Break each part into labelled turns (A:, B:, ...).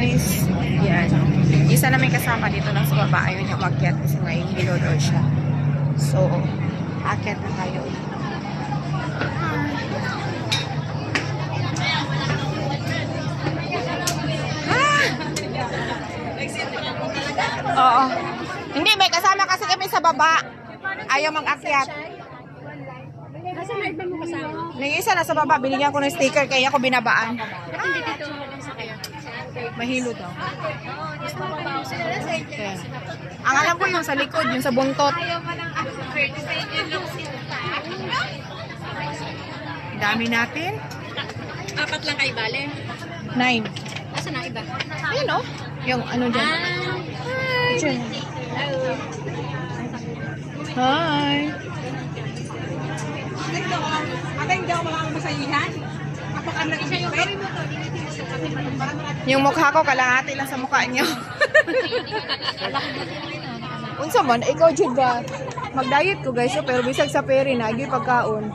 A: guys. Yan. Isa na may kasama dito lang sa baba. Ayaw niya umakyat kasi may below siya. So, akyat na tayo. Oo. Hindi, may kasama kasi kami sa baba. Ayaw mag-akyat.
B: Kasi may iba mo kasama.
A: May isa na sa baba. Binigyan ko ng sticker kaya ako binabaan.
B: Hindi dito lang sa kayo.
A: Mahilo daw. Okay. Ang alam ko yung sa likod, yung sa buntot. Dami natin.
B: 4 lang kayo bale.
A: 9.
B: Asa na iba?
A: Ayun o. Yung ano dyan. Dyan. Hi.
B: Ate, hindi ako makakasayihan. Kapag nag-ibig.
A: Yung mukha ko, kalahati lang sa mukha niyo. Unsa man, ikaw jud ba? Mag-diet ko guys, pero bisag sa peri na, agi pagkaon.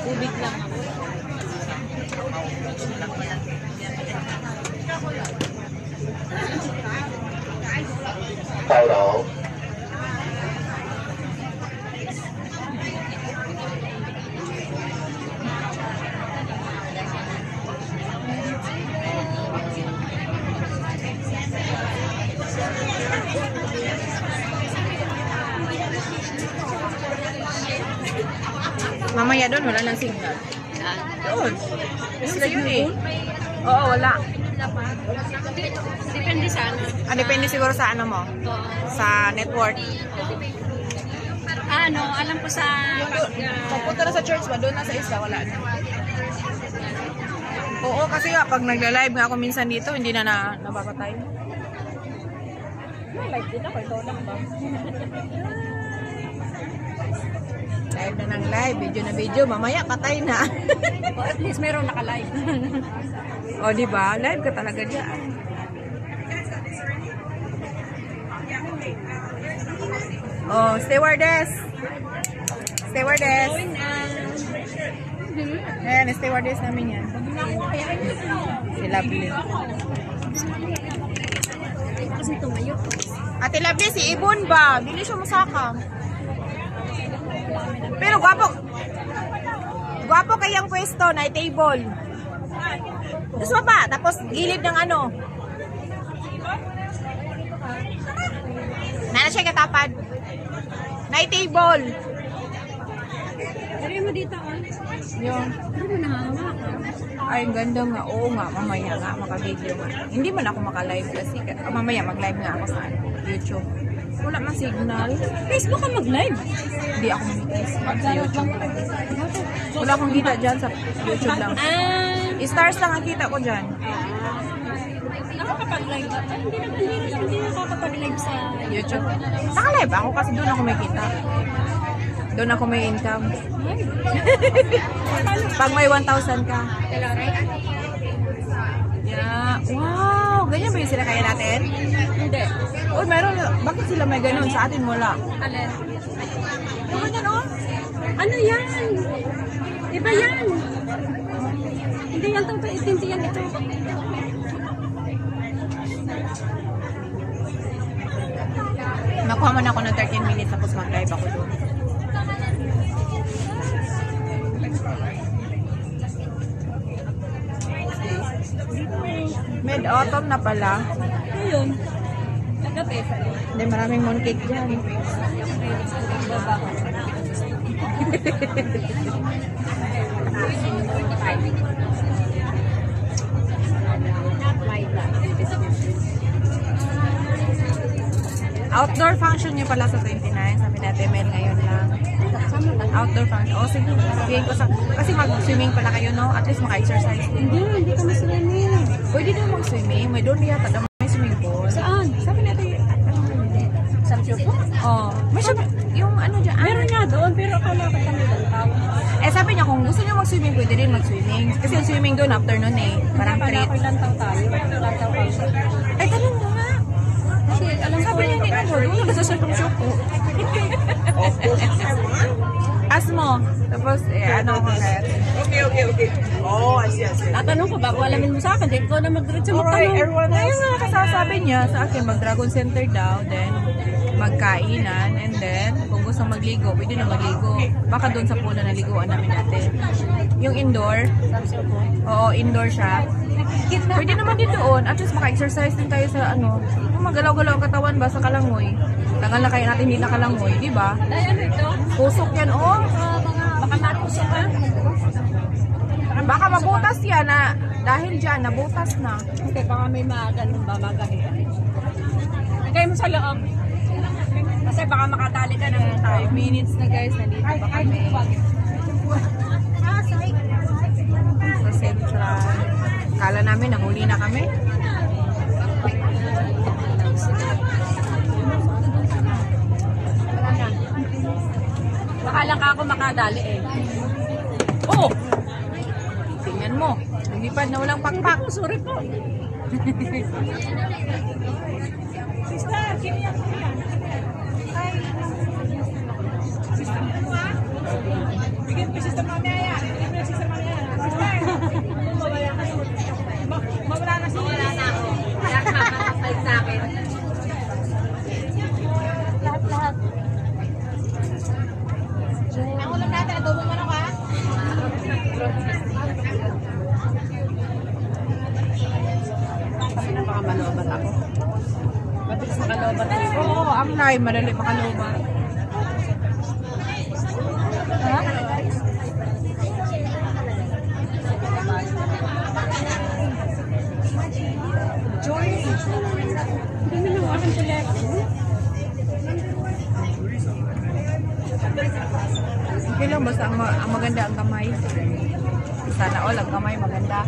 B: Ubig lang.
C: Photo.
A: Mamaya doon, wala ng signal. Doon. Sila yun eh. Oo, wala.
B: Depende sa ano.
A: Depende siguro sa ano mo. Sa network.
B: Ano, alam ko sa...
A: Pagpunta na sa church ba, doon na sa isla, wala na. Oo, kasi nga, pag nagla-live nga ako minsan dito, hindi na napapatay. Live din ako, ito lang ba? Live na ng live, video na video, mamaya patay na.
B: O at least meron naka-live.
A: O, diba? Live ka talaga dyan. Oh, stewardess. Stewardess. Ayan, stewardess namin yan. Si Lovely.
B: Kasi tumayo.
A: Ate Lovely, si Ibon ba? Bili siya masaka. Pero gwapo kayang pwesto na table. Tapos baba, tapos gilid ng ano. Nana siya katapad. Na table.
B: Dari mo dito,
A: Yung,
B: Hindi mo nahawak.
A: ay, ganda nga. Oo nga, mamaya nga, maka-video nga. Hindi man ako maka-live kasi, mamaya mag-live nga ako sa YouTube. Wala man signal.
B: Facebook ka mag-live?
A: Hindi ako mag-Facebook sa YouTube. Wala akong kita dyan sa YouTube lang. Stars lang ang kita ko dyan.
B: Nakakapag-live ba? Hindi nakakapag-live sa
A: YouTube. Naka-live ako kasi doon ako may kita. Doon ako may income. Pag may 1,000 ka. Yeah. Wow! Ganyan ba yung sila kaya natin?
B: Hindi.
A: Uy, meron. Bakit sila may ganun? Sa atin wala.
B: Alin?
A: Yung ganyan, oh.
B: Ano yan? Iba yan. Hindi yan itong itinti yan ito.
A: Nakuha man ako ng 13 minutes tapos mag-live ako doon. Mid-autumn na pala.
B: Ayun. Kagabi.
A: Hindi, maraming mooncake dyan. Outdoor function nyo pala sa 29. Sabi natin, Mel, ngayon lang. Outdoor function. O, sige. Bigay ko sa... Kasi mag-swimming pala kayo, no? At least maka-exercise din.
B: Hindi kami swimming.
A: Pwede din mag-swimming. May doon yata na may swimming pool.
B: Saan?
A: Sabi natin,
B: Sa Chopo?
A: oh, may sabi, yung ano dyan.
B: Meron nga doon, pero akala ko kami lantaw.
A: Eh, sabi niya kung gusto niyo mag-swimming, pwede rin mag-swimming. Kasi yung swimming doon afternoon eh. Parang
B: Kala
A: treat.
B: ko lantaw tayo. Lantaw kami.
A: Ay, tanong mo nga.
B: Kasi alam ko
A: Sabi niya hindi na mo. Doon na sa syok-syoko. Asmo. Tapos, ano ko kaya?
C: Okay. Oh, I see.
B: tatanong ko ba kung alamin mo sa akin, di ko na mag-diretso
C: Alright,
B: magtanong.
C: everyone
A: Ayun
C: else.
A: nga, kasasabi niya sa akin, mag-Dragon Center daw, then magkainan, and then, kung gusto magligo, pwede na magligo. Baka doon sa puno na liguan namin dati. Yung indoor, oo, indoor siya. Pwede naman din doon, at least maka-exercise din tayo sa ano, yung magalaw-galaw ang katawan ba sa kalangoy. Tagal na kayo natin hindi nakalangoy, di ba?
B: Ay, ano ito?
A: Pusok yan, oh.
B: Baka matusok ka.
A: Baka mabutas yan na, dahil dyan, nabutas na.
B: Okay, baka may ganun ba, magahiya. Lagay mo sa loob. Kasi baka makatali ka ng tayo.
A: 5 minutes na guys, nandito pa kami. Sa Central. Kala namin, nahuli na kami.
B: Baka lang ako makadali eh.
A: Oh! Tingnan mo. Lumipad na walang pakpak.
B: Sorry po. Mawala na ako. Kaya kakasay sa akin. Lahat. Ang ulam natin, adobo mo na ka? Kasi na baka malobat ako. Mabilis makalobat ako.
A: Oo, ang live. Madali makaluba.
B: Ha? Dumi ng aking telepono.
A: Okay lang, basta ang maganda ang kamay. Sana all ang kamay maganda.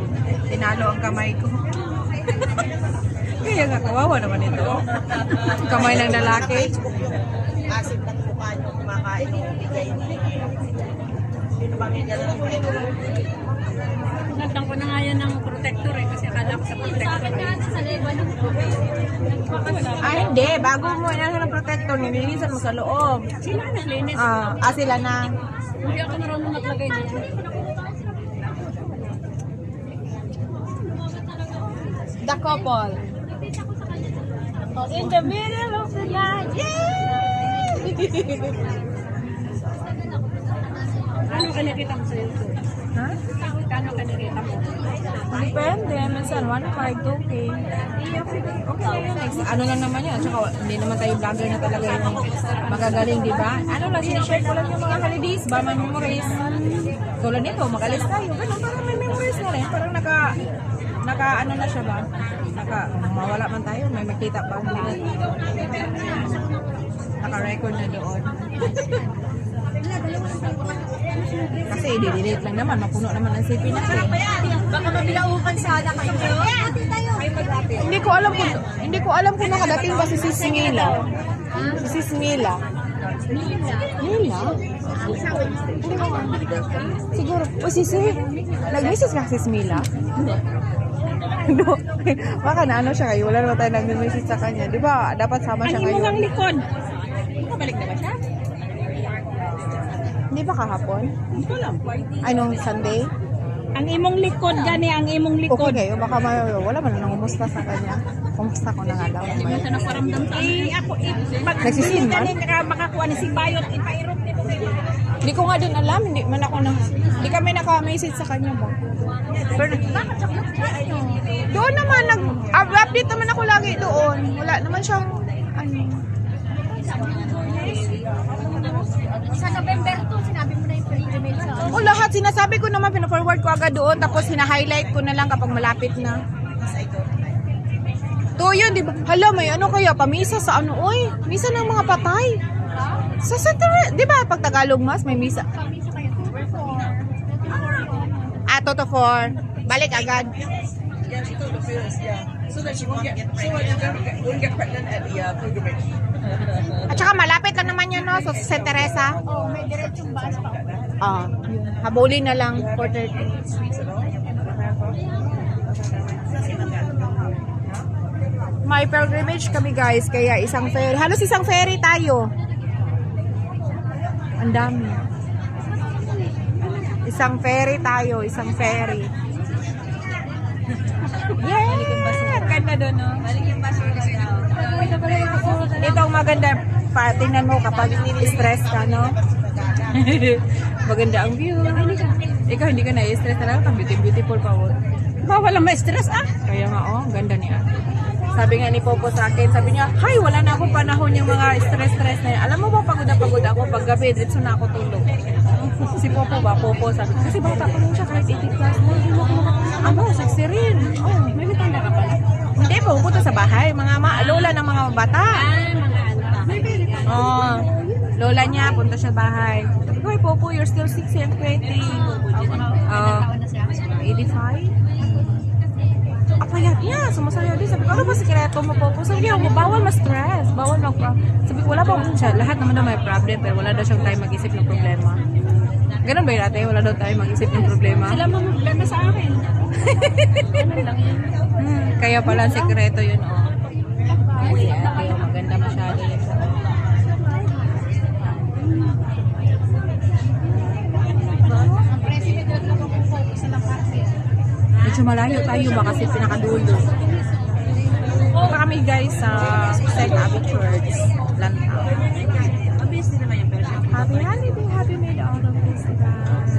A: Tinalo ang kamay ko. Kaya nga, kawawa naman ito. Kamay ng lalaki.
C: Asim ng mukha nyo kumakain ng bigay niyo. Sino bang hindi alam mo?
B: Nagtang ko na nga yan ng protector eh. Kasi akala ko sa protector eh.
A: Ah, hindi. Bago mo yan ng protector, nilinisan mo sa loob.
B: Sila na naglinis.
A: Sila na.
B: Hindi ako marunong maglagay dito.
A: The couple. In the middle of the night. Yay!
B: Ano ka nakita mo sa YouTube?
A: Ha?
B: Kano ka nakita mo?
A: Depende. Minsan 1.5, 2K. Okay na yun. Ano lang naman yan. Tsaka hindi naman tayo vlogger na talaga yung magagaling, di ba? Ano lang, sinishare ko lang yung mga holidays ba? May memories. Tulad nito, mag-alis tayo. Ganun, parang may memories na rin. Parang naka ano na siya ba? Mawala man tayo, may makita pa. Naka-record na doon. Kasi i-delete lang naman, mapuno naman ang CP natin.
B: Baka mabilaukan sana kayo.
A: Hindi ko alam kung nakadating ba si Sis Mila. Si Sis Mila. Mila? Siguro. O Sis, nag-message ka Sis Mila? No. Baka na ano siya kayo, wala naman tayo nag-message sa kanya. Di ba, dapat sama siya ngayon.
B: Ang likod. Balik na ba siya?
A: Hindi ba kahapon?
B: Hindi ko alam.
A: Ay, nung Sunday?
B: Ang imong likod gani, ang imong likod.
A: Okay kayo, baka wala man nang umusta sa kanya. Kumusta ko na nga daw.
B: Sa naparamdam sa ako,
A: Nagsisinman?
B: makakuha ni si Bayot, ipairot ni mo.
A: Hindi ko nga din alam, hindi kami naka-message sa kanya ba? Pero, doon naman, update naman ako lagi doon. Wala naman siyang,
B: Sa November 2, sinabi mo na yung email sa
A: lahat, sinasabi ko naman, pina-forward ko agad doon, tapos hina-highlight ko na lang kapag malapit na. To yun, di ba? Hala, may ano kaya, pamisa sa ano, oy, misa ng mga patay. Sa center, di ba, pag Tagalog mas, may misa. To 4. Balik agad.
C: Yeah, she told the parents, yeah. So that she won't get pregnant at the pilgrimage.
A: At saka malapit lang naman yun, no? So, St. Teresa.
B: Oh, may diretsong bus pa.
A: Habulin na lang for 30. May pilgrimage kami guys, kaya isang ferry. Halos isang ferry tayo. Ang dami. Isang ferry tayo, isang ferry. Yeah! Ganda doon, no?
B: Balik yung basura daw.
A: Ito ang maganda. Tingnan mo kapag stress ka, no? Maganda ang view. Ikaw hindi ka na-stress talaga. Beautiful pa.
B: Bawal ang ma-stress
A: Kaya nga, oh, ang ganda niya. Sabi nga ni Popo sa akin, sabi niya, "Hay, wala na akong panahon yung mga stress na yan. Alam mo ba, pagod na pagod ako pag gabi, dito na ako tulog." Si Popo sabi, kasi bata pa rin siya, kahit 80 plus. Ano, sexy rin. Oh,
B: May matanda ka pala.
A: hindi, pupunta sa bahay. Mga lola ng mga bata.
B: Mga ano pa.
A: Oh, lola niya, punta siya bahay. Sabi ko, "Hey, Popo, you're still 60 and 20.
B: Taon na siya.
A: 85? Apayat niya, sumasayaw din. Sabi ko, ano ba sikreto mo, Popo? Sabi niya, bawal ma-stress. Bawal Sabi ko, wala pa siya. Lahat naman daw may problem, pero wala daw siyang time mag-isip ng problema. Ganun ba yun ate? Wala daw tayo mag-isip ng problema?
B: Sila mo problema sa akin. Ganun lang yun.
A: Kaya pala, sikreto yun, oh. Kaya maganda masyado yun. Medyo malayo tayo ba kasi pinakadulo. Punta kami guys sa St. Abbey Church, Lantaw.
B: Mabilis din naman yung person.
A: Happy holiday, happy made all of this guys.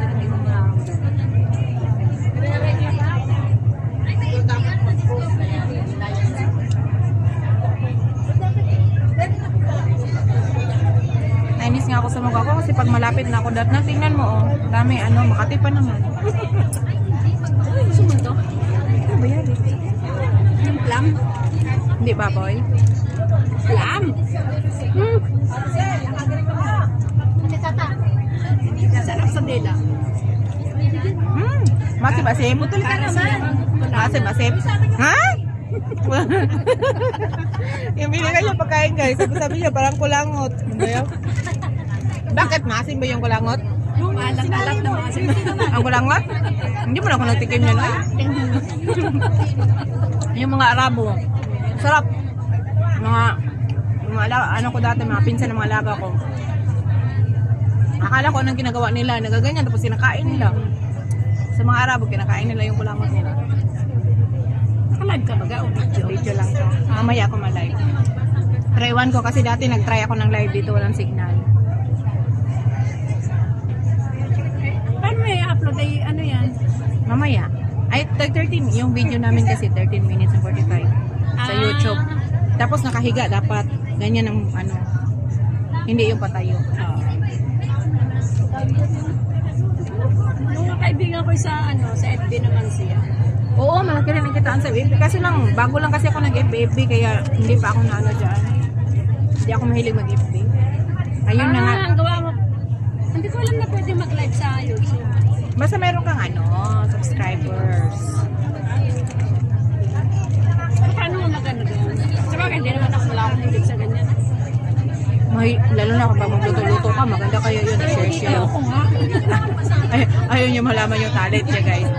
A: Nainis nga ako sa mukha ko kasi pag malapit na ako na tingnan mo oh, dami Makati pa naman.
B: Gusto mo ito?
A: Ano ba yan?
B: Yung plum?
A: Hindi ba boy?
B: Plum? Sarap sa dila.
A: Masib-asib?
B: Putol ka naman.
A: Masib-asib? Ha? Yung binigay niya pagkain guys, sabi niya parang kulangot. Ano ba yun? Bakit masim ba yung kulangot?
B: Yung alat-alat na mga
A: Ang kulangot? Hindi mo na ako nagtikim yan ay. Yung mga Arabo. Sarap. Mga ano ko dati, mga pinsan ng mga alaga ko. Akala ko anong ginagawa nila, nagaganyan tapos kinakain nila. Sa mga Arabo, kinakain nila yung kulangot nila.
B: Naka-live ka baga o video?
A: Video lang to. Mamaya ako ma-live. Try one ko kasi dati nag-try ako ng live dito, walang signal.
B: Paano may upload ay ano yan?
A: Mamaya. Ay, 13. Yung video namin kasi 13 minutes and 45 sa YouTube. Tapos nakahiga dapat. Ganyan ang ano. Hindi yung patayo.
B: Yung kaibigan ko sa sa FB naman siya.
A: Oo, malaki rin ang kitaan sa FB. Kasi lang, bago lang kasi ako nag-FB kaya hindi pa ako naano dyan. Hindi ako mahilig mag-FB. Ayun na nga.
B: Ang gawa mo. Hindi ko alam na pwede mag-live sa YouTube.
A: Basta meron kang subscribers.
B: Paano mo magano doon? Sabagay, hindi naman ako wala akong hilig sa ganyan.
A: Lalo na kapag magluto-luto ka, maganda kayo yun. I-share.
B: Ako nga.
A: Ayaw niyo malaman yung talent niya guys.